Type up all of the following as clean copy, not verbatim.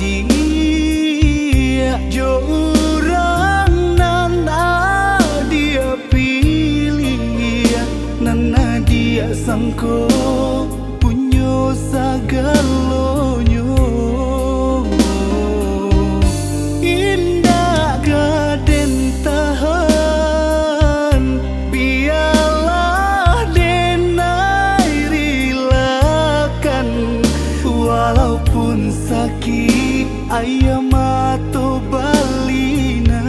dia jo orang nana dia pilih nana dia sangko punyo sagalonyo indah gaden tahan biarlah denai rilakan walaupun sakit ayam atau balina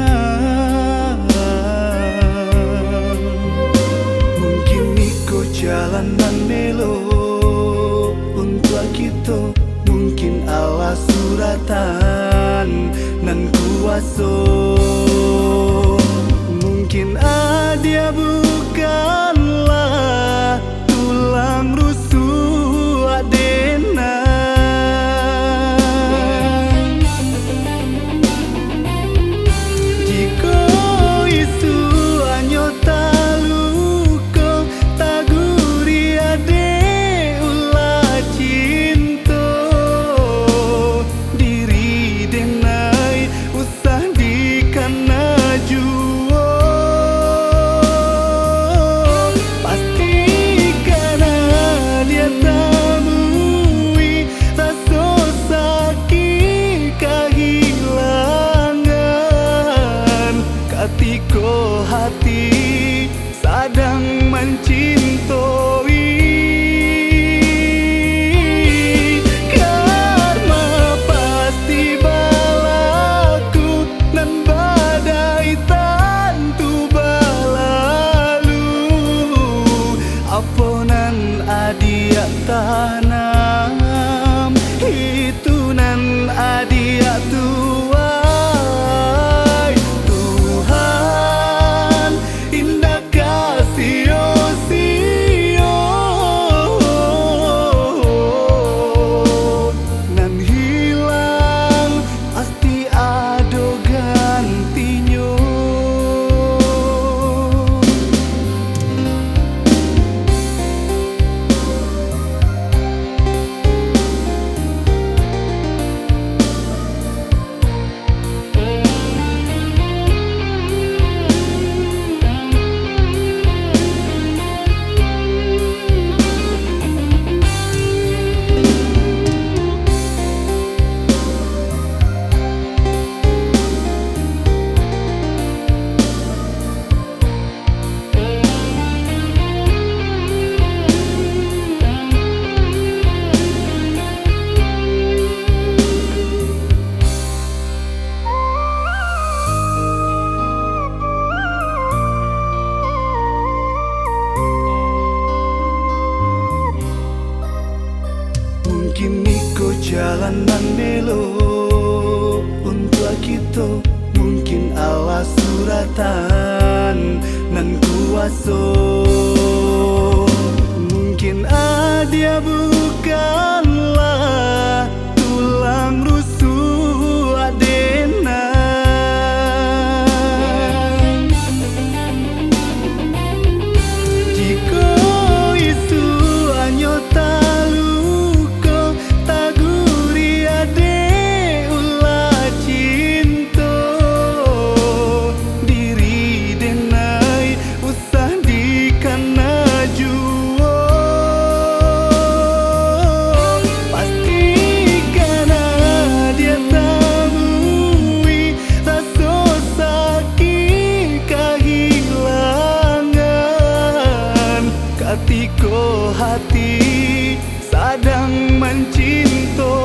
mungkin iko jalanan melo untuk kita mungkin ala suratan nan kuaso mungkin dia bukanlah tulang rusuk adena jika isu anyo taluko taguri ade ulah cinta diri denai usah dikana juo pasti karena dia temui rasa sakit kehilangan ketika hati sedang mencintai karma pasti balaku nan badai tentu balalu apa nan adia tanam itu nan adia tuai Tuhan indah kasih sio nan hilang pasti ado gantinyo mungkin iko jalanan melo untuk kita mungkin ala suratan nan kuaso mungkin dia bukanlah tulang rusuk adena jika isu anyo taluko taguri ade ulah cinta diri denai usah dikana juo pasti karena dia temui rasa sakit kehilangan ketika hati sedang mencintai